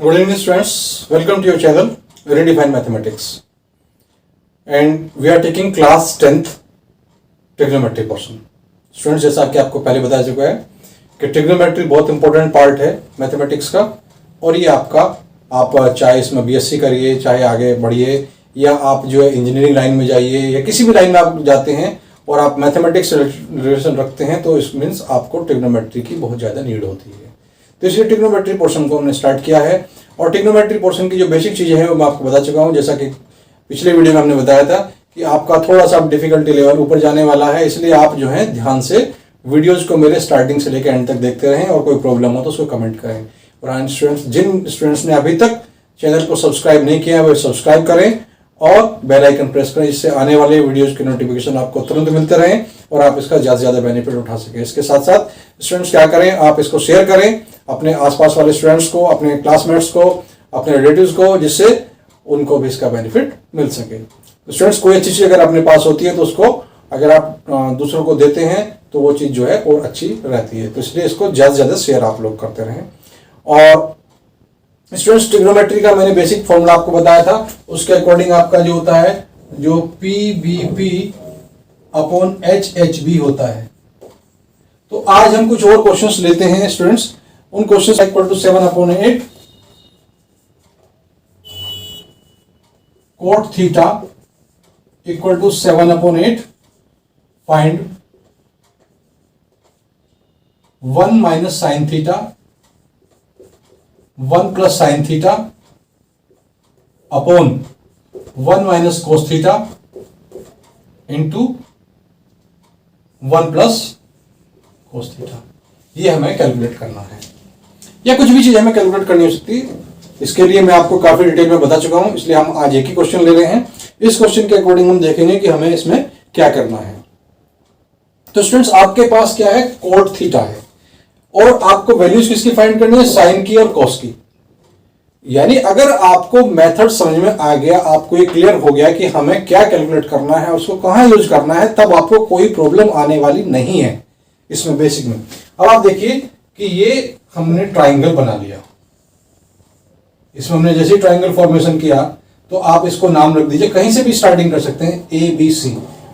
Good evening students, welcome to your channel Redefine Mathematics and we are taking class 10th trigonometry portion. Students जैसा कि आपको पहले बता चुका है कि ट्रिग्नोमेट्री बहुत इंपॉर्टेंट पार्ट है मैथमेटिक्स का और ये आपका आप चाहे इसमें बीएससी करिए चाहे आगे बढ़िए या आप जो है इंजीनियरिंग लाइन में जाइए या किसी भी लाइन में आप जाते हैं और आप मैथमेटिक्स से रिलेशन रखते हैं तो इस मीन्स आपको ट्रिग्नोमेट्री की बहुत ज़्यादा नीड होती है। तो इसलिए ट्रिग्नोमेट्री पोर्शन को हमने स्टार्ट किया है और ट्रिग्नोमेट्री पोर्शन की जो बेसिक चीज़ें हैं वो मैं आपको बता चुका हूँ। जैसा कि पिछले वीडियो में हमने बताया था कि आपका थोड़ा सा डिफिकल्टी लेवल ऊपर जाने वाला है, इसलिए आप जो है ध्यान से वीडियोज को मेरे स्टार्टिंग से लेकर एंड तक देखते रहें और कोई प्रॉब्लम हो तो उसको कमेंट करें। और जिन स्टूडेंट्स ने अभी तक चैनल को सब्सक्राइब नहीं किया है वो सब्सक्राइब करें और बेल आइकन प्रेस करें, जिससे आने वाले वीडियोज के नोटिफिकेशन आपको तुरंत मिलते रहें और आप इसका ज़्यादा से ज़्यादा बेनिफिट उठा सकें। इसके साथ साथ स्टूडेंट्स क्या करें, आप इसको शेयर करें अपने आसपास वाले स्टूडेंट्स को, अपने क्लासमेट्स को, अपने रिलेटिव्स को, जिससे उनको भी इसका बेनिफिट मिल सके। तो स्टूडेंट्स कोई अच्छी चीज़ अगर अपने पास होती है तो उसको अगर आप दूसरों को देते हैं तो वो चीज़ जो है और अच्छी रहती है। तो इसलिए इसको ज़्यादा से ज़्यादा शेयर आप लोग करते रहें। और स्टूडेंट्स ट्रिग्नोमेट्री का मैंने बेसिक फॉर्मूला आपको बताया था, उसके अकॉर्डिंग आपका जो होता है जो PBP अपॉन HHB होता है। तो आज हम कुछ और क्वेश्चंस लेते हैं स्टूडेंट्स। उन questions equal to 7/8 cot theta equal to 7/8 find 1 minus sine theta 1 plus sine theta upon 1 minus cos theta into 1 plus cos theta. ये हमें कैलकुलेट करना है या कुछ भी चीज हमें कैलकुलेट करनी हो सकती है। इसके लिए मैं आपको काफी डिटेल में बता चुका हूं, इसलिए हम आज एक ही क्वेश्चन ले रहे हैं। इस क्वेश्चन के अकॉर्डिंग हम देखेंगे कि हमें इसमें क्या करना है। तो स्टूडेंट्स आपके पास क्या है, कोट थीटा है और आपको वैल्यूज किसकी फाइंड करनी है, साइन की और कॉस की। यानी अगर आपको मेथड समझ में आ गया, आपको ये क्लियर हो गया कि हमें क्या कैलकुलेट करना है, उसको कहां यूज करना है, तब आपको कोई प्रॉब्लम आने वाली नहीं है इसमें बेसिक में। अब आप देखिए कि ये हमने ट्राइंगल बना लिया, इसमें हमने जैसे ट्राइंगल फॉर्मेशन किया तो आप इसको नाम रख दीजिए, कहीं से भी स्टार्टिंग कर सकते हैं ABC।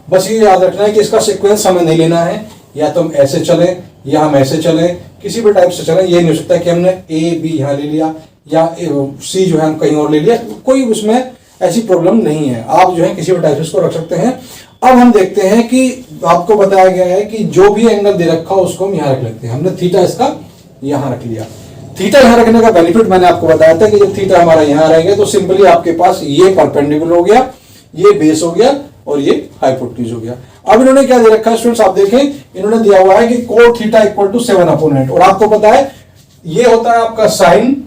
बस ये याद रखना है कि इसका सीक्वेंस हमें नहीं लेना है, या तो हम ऐसे चले या हम ऐसे चले, किसी भी टाइप से चले। ये नहीं हो सकता कि हमने AB यहां ले लिया या C जो है हम कहीं और ले लिया, कोई उसमें ऐसी प्रॉब्लम नहीं है। आप जो है किसी भी टाइप से इसको रख सकते हैं। अब हम देखते हैं कि आपको बताया गया है कि जो भी एंगल दे रखा हो उसको हम यहां रख लेते हैं। हमने थीटा इसका यहां रख लिया। थीटा यहां रखने का बेनिफिट मैंने आपको बताया था कि जब थीटा हमारा यहां रहेंगे तो सिंपली आपके पास ये परपेंडिकुलर हो गया, ये बेस हो गया और ये हाइपोटेन्यूज हो गया। अब इन्होंने क्या दे रखा है स्टूडेंट्स, आप देखें इन्होंने दिया हुआ है कि कोट थीटा इक्वल टू 7/8 और आपको पता है ये होता है आपका साइन,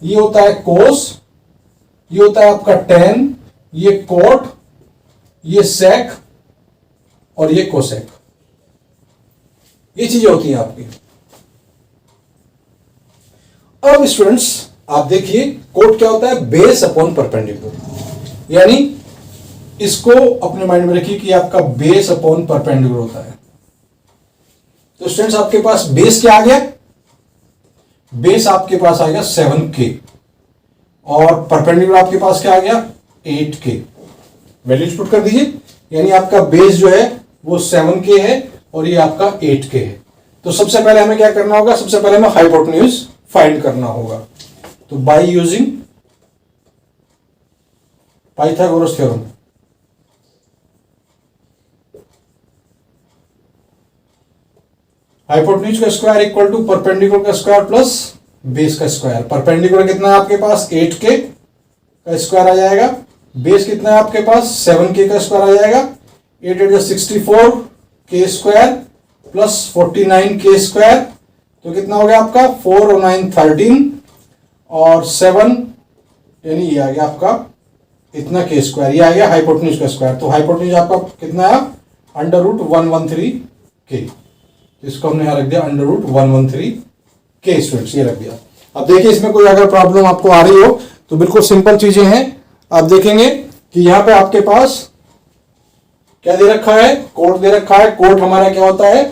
ये होता है कोस, ये होता है आपका टेन, ये कोट, ये सेक और ये कोसेक। ये चीजें होती हैं आपकी। अब स्टूडेंट्स आप देखिए कोट क्या होता है, बेस अपॉन परपेंडिकुलर। यानी इसको अपने माइंड में रखिए कि आपका बेस अपॉन परपेंडिकुलर होता है। तो स्टूडेंट्स आपके पास बेस क्या आ गया, बेस आपके पास आ गया 7K और परपेंडिकुलर आपके पास क्या आ गया 8K। वैल्यूज पुट कर दीजिए, यानी आपका बेस जो है वो 7K है और ये आपका 8K है। तो सबसे पहले हमें क्या करना होगा, सबसे पहले हमें हाइपोटेन्यूज फाइंड करना होगा। तो by using Pythagoras theorem, hypotenuse का स्क्वायर इक्वल टू परपेंडिकुलर का स्क्वायर प्लस बेस का स्क्वायर। परपेंडिकुलर कितना है आपके पास 8K का स्क्वायर आ जाएगा, बेस कितना है आपके पास 7K का स्क्वायर आ जाएगा। 8 8 64K square plus 49K square, तो कितना हो गया आपका 4 और 9 13 और 7 यानी ये आ गया आपका इतना K स्क्वायर, ये आ गया हाइपोटेन्यूज का स्क्वायर। तो हाइपोटेन्यूज आपका कितना है √113K। इसको हमने यहां रख दिया √113K स्टूडेंट्स, ये रख दिया। अब देखिए इसमें कोई अगर प्रॉब्लम आपको आ रही हो तो बिल्कुल सिंपल चीजें हैं। आप देखेंगे कि यहां पे आपके पास क्या दे रखा है, कोट दे रखा है। कोट हमारा क्या होता है,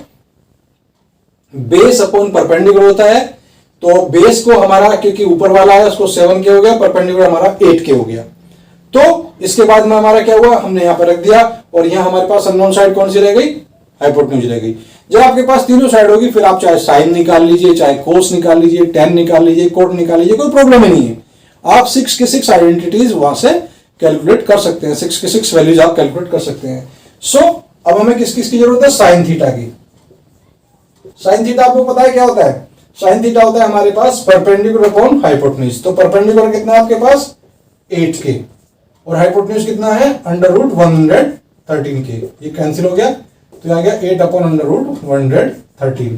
बेस अपॉन परपेंडिकुलर होता है। तो बेस को हमारा क्योंकि ऊपर वाला है उसको 7 के हो गया, परपेंडिकुलर हमारा 8 के हो गया। तो इसके बाद में हमारा क्या हुआ, हमने यहां पर रख दिया और यहां हमारे पास अननोन साइड कौन सी रह गई, हाइपोटेन्यूज रह गई। जब आपके पास तीनों साइड होगी फिर आप चाहे साइन निकाल लीजिए, चाहे कोस निकाल लीजिए, टेन निकाल लीजिए, कोट निकाल लीजिए, कोई प्रॉब्लम ही नहीं है। आप 6 के 6 आइडेंटिटीज वहां से कैलकुलेट कर सकते हैं, 6 के 6 वैल्यूज आप कैलकुलेट कर सकते हैं। सो अब हमें किस किस की जरूरत है, साइन थीटा की। साइन थीटा आपको पता है क्या होता है, साइन थीटा होता है हमारे पास परपेंडिकुलर अपॉन हाइपोटेन्यूज। तो परपेंडिकुलर कितना है आपके पास 8 के और हाइपोटेन्यूज कितना है √113 के, ये कैंसिल हो गया तो आ गया 8 अपॉन √113।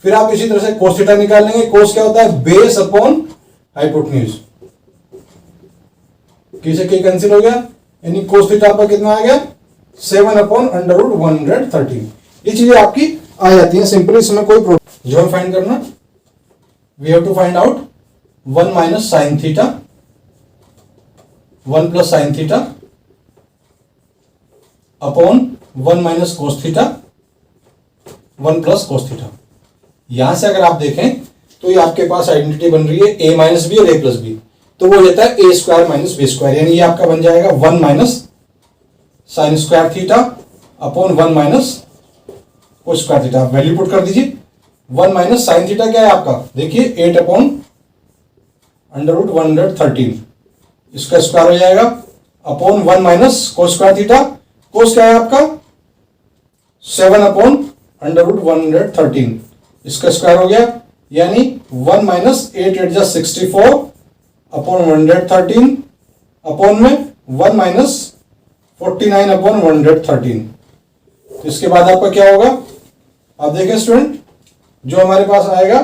फिर आप इसी तरह से कोस थीटा निकाल लेंगे। कोस क्या होता है, बेस अपॉन हाइपोटेन्यूज, किसे के कैंसिल हो गया, यानी कोस थीटा पर कितना आ गया 7 अपॉन √113। ये चीजें आपकी आ जाती हैं सिंपली, इसमें कोई प्रॉब्लम। जो फाइंड करना, we have to find out 1 minus sine theta, 1 plus sine theta upon 1 minus cos theta, 1 plus cos theta. यहां से अगर आप देखें तो ये आपके पास आइडेंटिटी बन रही है a माइनस बी और a प्लस बी, तो वो जाता है a square minus B square, यानी ये आपका बन जाएगा 1 minus sine square theta upon 1 minus cos square theta. Value put कर दीजिए। 1 माइनस साइन थीटा क्या है आपका, देखिए 8 अपॉन √113, इसका स्क्वायर हो जाएगा upon 1 minus cos square theta. Cos क्या है आपका 7 अपॉन √113, इसका स्क्वायर हो गया, यानी 1 माइनस 8 8 64 अपॉन 113 अपॉन में 1 माइनस 49 अपॉन 113। तो इसके बाद आपका क्या होगा, आप देखें स्टूडेंट, जो हमारे पास आएगा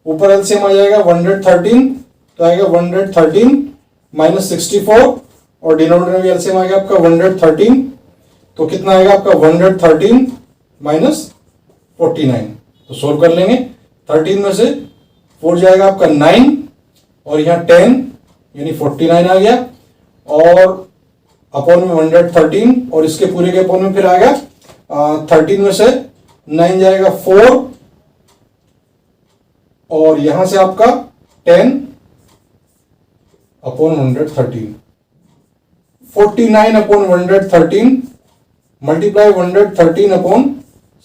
ऊपर एलसीएम आ जाएगा 113, तो आएगा 113 माइनस 64 और डिनोमिनेटर में एलसीएम आ गया आपका 113, तो कितना आएगा आपका 113 माइनस 49। तो सोल्व कर लेंगे, 13 में से 4 जाएगा आपका 9 और यहाँ 10 यानी 49 आ गया, और अपॉन में 113 और इसके पूरे के अपॉन में फिर आ गया 13 में से 9 जाएगा 4 और यहां से आपका 10 अपॉन 113, 49 अपॉन 113 मल्टीप्लाई 113 अपॉन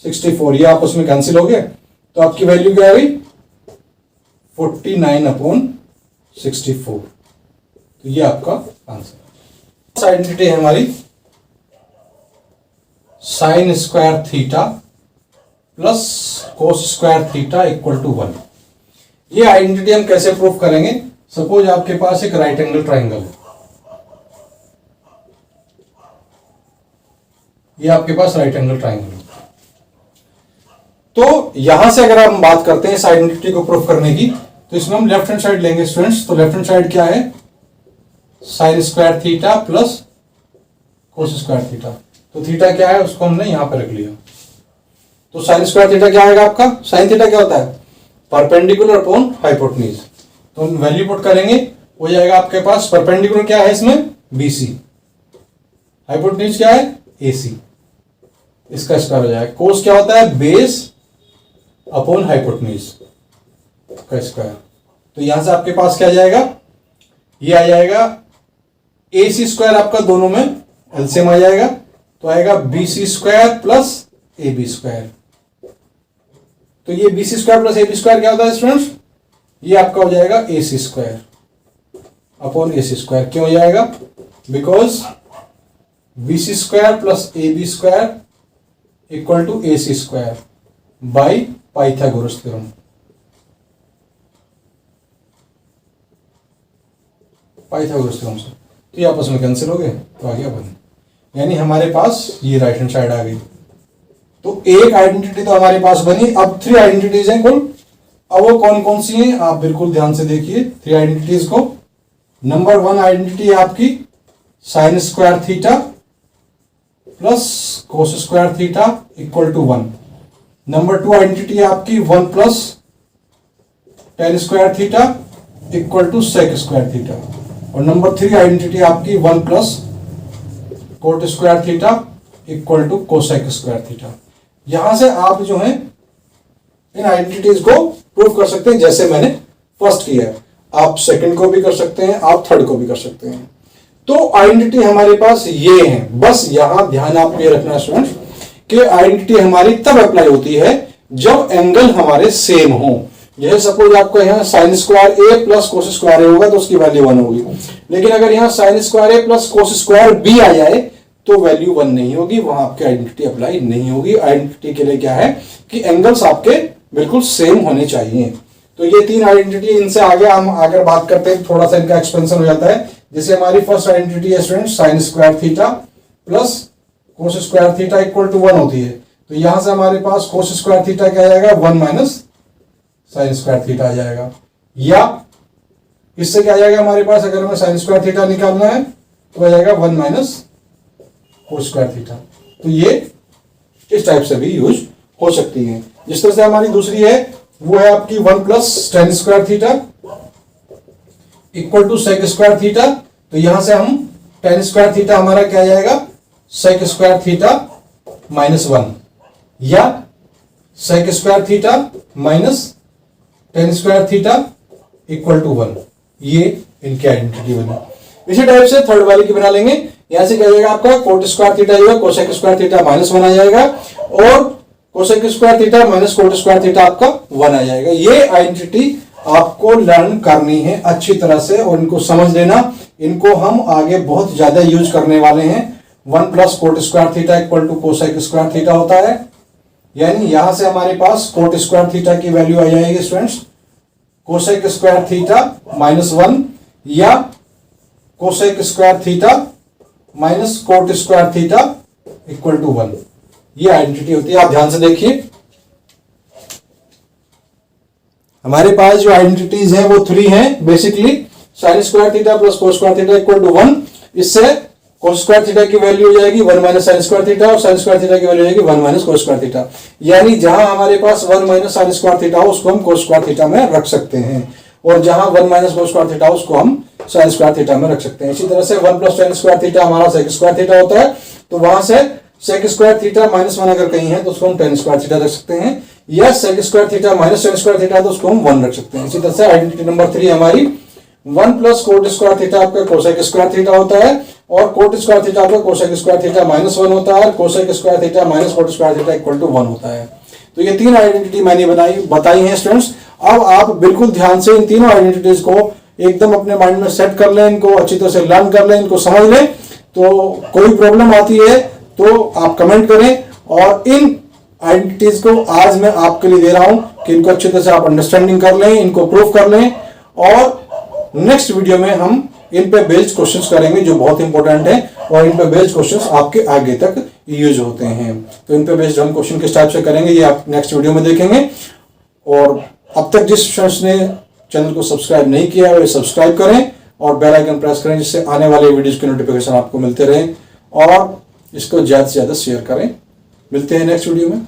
64, ये आपस में कैंसिल हो गए, तो आपकी वैल्यू क्या आ गई 49 अपॉन 64। तो ये आपका आंसर। आइडेंटिटी है हमारी sine square theta plus cos square theta equal to 1। ये आइडेंटिटी हम कैसे प्रूफ करेंगे, सपोज आपके पास एक राइट एंगल ट्राइंगल है, ये आपके पास राइट एंगल ट्राइंगल है। तो यहां से अगर हम बात करते हैं इस आइडेंटिटी को प्रूफ करने की, तो इसमें हम लेफ्ट हैंड साइड लेंगे स्टूडेंट्स। तो लेफ्ट हैंड साइड क्या है, sign square theta plus cos square theta. तो थीटा क्या है उसको हमने यहां पर रख लिया, तो साइन स्क्वायर थीटा क्या आएगा आपका, साइन थीटा क्या होता है परपेंडिकुलर अपॉन हाइपोटेन्यूज। तो हम वैल्यू पुट करेंगे, हो जाएगा आपके पास परपेंडिकुलर क्या है इसमें BC, हाइपोटेन्यूज क्या है AC, इसका स्क्वायर हो जाएगा। कोस क्या होता है बेस अपॉन हाइपोटेन्यूज का स्क्वायर। तो यहां से आपके पास क्या आ जाएगा, ये आ जाएगा AC स्क्वायर, आपका दोनों में एलसीएम आ जाएगा, तो आएगा BC square plus AB square. तो ये BC square plus AB square क्या होता है स्टूडेंट्स, ये आपका हो जाएगा AC square upon AC square. क्यों हो जाएगा, because BC square plus AB square equal to AC square by Pythagoras theorem. Pythagoras theorem से तो ये आपस में कैंसिल हो गए, तो आ गया 1, यानी हमारे पास ये राइट हैंड साइड आ गई। तो एक आइडेंटिटी तो हमारे पास बनी। अब 3 आइडेंटिटीज हैं कुल। अब वो कौन कौन सी हैं आप बिल्कुल ध्यान से देखिए 3 आइडेंटिटीज को। नंबर 1 आइडेंटिटी है आपकी sine square theta plus cos square theta equal to 1। Number 2 identity है आपकी 1 plus tan square theta equal to sec square theta. और नंबर 3 आइडेंटिटी आपकी 1 plus cot square theta equal to cosec square theta. यहां से आप जो है इन identities को प्रूव कर सकते हैं जैसे मैंने फर्स्ट की है, आप सेकंड को भी कर सकते हैं, आप थर्ड को भी कर सकते हैं। तो आइडेंटिटी हमारे पास ये है। बस यहां ध्यान आपको ये रखना है स्टूडेंट्स कि आइडेंटिटी हमारी तब अप्लाई होती है जब एंगल हमारे सेम हो। जैसे सपोज आपको यहाँ साइन स्क्वायर ए प्लस कोस स्क्वायर ए होगा तो उसकी वैल्यू 1 होगी, लेकिन अगर यहाँ साइन स्क्वायर ए प्लस कोस स्क्वायर बी आ जाए तो वैल्यू 1 नहीं होगी, वहां आपकी आइडेंटिटी अप्लाई नहीं होगी। आइडेंटिटी के लिए क्या है कि एंगल्स आपके बिल्कुल सेम होने चाहिए। तो ये 3 आइडेंटिटी, इनसे आगे हम अगर बात करते हैं थोड़ा सा इनका एक्सपेंशन हो जाता है। जैसे हमारी फर्स्ट आइडेंटिटी है student sine square theta plus cos square theta equal to 1 होती है, तो यहां से हमारे पास कोस स्क्वायर थीटा क्या आ जाएगा 1 माइनस साइन स्क्वायर थीटा आ जाएगा। या इससे क्या आ जाएगा हमारे पास, अगर हमें साइन स्क्वायर थीटा निकालना है तो आ जाएगा 1 माइनस कोस स्क्वायर थीटा। तो ये इस टाइप से भी यूज हो सकती है। जिस तरह से हमारी दूसरी है वो है आपकी 1 plus tan square theta equal to sec square theta. तो यहां से हम टेन स्क्वायर थीटा हमारा क्या आ जाएगा सेक स्क्वायर थीटा माइनस 1, या sec square theta minus tan square theta equal to 1। ये इनकी आइडेंटिटी बनी। इसी टाइप से थर्ड वाले की बना लेंगे। यहां से क्या जाएगा आपका कोट स्क्वायर थीटा जो है कोसेक स्क्वायर थीटा माइनस 1 आ जाएगा, और cosec square theta minus cot square theta आपका 1 आ जाएगा। ये आइडेंटिटी आपको लर्न करनी है अच्छी तरह से और इनको समझ लेना। इनको हम आगे बहुत ज्यादा यूज करने वाले हैं। 1 plus cot square theta equal to cosec square theta होता है, यानी यहां से हमारे पास कोट स्क्वायर थीटा की वैल्यू आ जाएगी students cosec square theta minus 1, या cosec square theta minus cot square theta equal to 1। ये आइडेंटिटी होती है। आप ध्यान से देखिए, हमारे पास जो आइडेंटिटीज हैं वो 3 हैं basically. Sine square theta plus cos square theta equal to 1, इससे कोस स्क्वायर थीटा की वैल्यू हो जाएगी 1 माइनस साइन स्क्वायर थीटा, और साइन स्क्वायर थीटा की वैल्यू हो जाएगी 1 माइनस कोस स्क्वायर थीटा। यानी जहां हमारे पास 1 माइनस साइन स्क्वायर थीटा हो उसको हम कोस स्क्वायर थीटा में रख सकते हैं, और जहां 1 माइनस कोस स्क्वायर थीटा हो उसको हम साइन स्क्वायर थीटा में रख सकते हैं। इसी तरह से 1 प्लस टेन स्क्वायर थीटा हमारा सेक स्क्वायर थीटा होता है, तो वहां से सेक स्क्वायर थीटा माइनस 1 अगर कहीं है तो उसको हम टेन स्क्वायर थीटा रख सकते हैं, या sec square theta minus tan square theta तो उसको हम 1 रख सकते हैं। इसी तरह से आइडेंटिटी नंबर 3 हमारी 1 प्लस कोट स्क्वायर थीटा आपका कोसेक स्क्वायर थीटा होता है, और कोट स्क्वायर थीटा आपका कोसेक स्क्वायर थीटा माइनस 1 होता है, cosec square theta minus cot square theta equal to 1 होता है। तो ये 3 आइडेंटिटी मैंने बताई हैं स्टूडेंट्स। अब आप बिल्कुल ध्यान से इन तीनों आइडेंटिटीज को एकदम अपने माइंड में सेट कर लें, इनको अच्छी तरह से लर्न कर लें, इनको समझ लें। तो कोई प्रॉब्लम आती है तो आप कमेंट करें, और इन आइडेंटिटीज को आज मैं आपके लिए दे रहा हूं कि इनको अच्छी तरह से आप अंडरस्टैंडिंग कर लें, इनको प्रूव कर लें, और नेक्स्ट वीडियो में हम इन पे बेस्ड क्वेश्चंस करेंगे जो बहुत इंपॉर्टेंट है, और इन पे बेस्ड क्वेश्चंस आपके आगे तक यूज होते हैं। तो इन पे बेस्ड हम क्वेश्चन किस टाइप से करेंगे ये आप नेक्स्ट वीडियो में देखेंगे। और अब तक जिस स्टूडेंट्स ने चैनल को सब्सक्राइब नहीं किया है वो सब्सक्राइब करें और बेल आइकन प्रेस करें, जिससे आने वाले वीडियोस के नोटिफिकेशन आपको मिलते रहें, और इसको ज्यादा से ज्यादा शेयर करें। मिलते हैं नेक्स्ट वीडियो में।